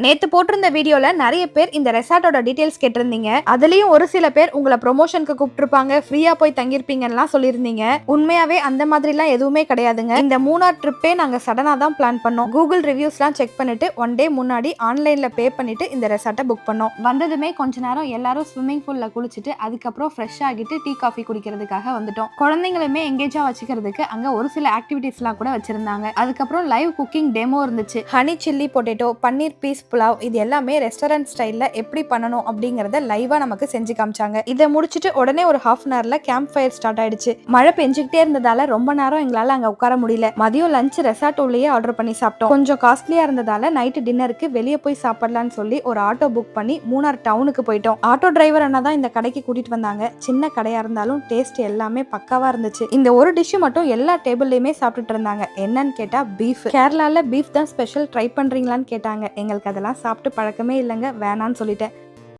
நேத்து போட்டிருந்த வீடியோல நிறைய பேர் இந்த ரெசார்ட்டோட டீடைல்ஸ் கேட்டிருந்தீங்க. அதுலயும் ஒரு சில பேர் உங்களை ப்ரொமோஷனுக்கு கூப்பிட்டுருப்பாங்க, ஃப்ரீயா போய் தங்கியிருப்பீங்கன்னா சொல்லியிருந்தீங்க. உண்மையாவே அந்த மாதிரிலாம் எதுவுமே கிடையாதுங்க. இந்த மூணார் ட்ரிப்பே நாங்க சடனா தான் பிளான் பண்ணோம். கூகுள் ரிவ்யூஸ்லாம் செக் பண்ணிட்டு ஒன் டே முன்னாடி ஆன்லைன்ல பே பண்ணிட்டு இந்த ரெசார்ட்டை புக் பண்ணோம். வந்ததுமே கொஞ்ச நேரம் எல்லாரும் ஸ்விம்மிங் பூல்ல குளிச்சுட்டு அதுக்கப்புறம் ஃப்ரெஷ் ஆகிட்டு டீ காஃபி குடிக்கிறதுக்காக வந்துட்டோம். குழந்தைங்களுமே எங்கேஜா வச்சுக்கிறதுக்கு அங்க ஒரு சில ஆக்டிவிட்டிஸ்லாம் கூட வச்சிருந்தாங்க. அதுக்கப்புறம் லைவ் குக்கிங் டெமோ இருந்துச்சு. ஹனி சில்லி பொட்டேட்டோ, பன்னீர் பீஸ் புலாவ், இது எல்லாமே ரெஸ்டாரண்ட் ஸ்டைல்ல எப்படி பண்ணணும் அப்படிங்கறத லைவா நமக்கு செஞ்சு காமிச்சாங்க. இதை முடிச்சுட்டு உடனே ஒரு ஹாஃப் அன் ஹவர்ல கேம்ப் ஃபயர் ஸ்டார்ட் ஆயிடுச்சு. மழை பெஞ்சுக்கிட்டே இருந்ததால ரொம்ப நேரம் எங்களால அங்க உட்கார முடியல. மதியம் லஞ்ச் ரெசார்ட் உள்ளேயே ஆர்டர் பண்ணி சாப்பிட்டோம். கொஞ்சம் காஸ்ட்லியா இருந்ததால நைட்டு டின்னருக்கு வெளியே போய் சாப்பிடலாம்னு சொல்லி ஒரு ஆட்டோ புக் பண்ணி மூணார் டவுனுக்கு போயிட்டோம். ஆட்டோ டிரைவர் அண்ணா தான் இந்த கடைக்கு கூட்டிட்டு வந்தாங்க. சின்ன கடையா இருந்தாலும் டேஸ்ட் எல்லாமே பக்காவா இருந்துச்சு. இந்த ஒரு டிஷ் மட்டும் எல்லா டேபிள்லயுமே சாப்பிட்டுட்டு இருந்தாங்க. என்னன்னு கேட்டா பீஃப். கேரளால பீஃப் தான் ஸ்பெஷல், ட்ரை பண்றீங்களான்னு கேட்டாங்க. எங்களுக்கு அதெல்லாம் சாப்பிட்டு பழக்கமே இல்லைங்க, வேணான்னு சொல்லிட்டேன்.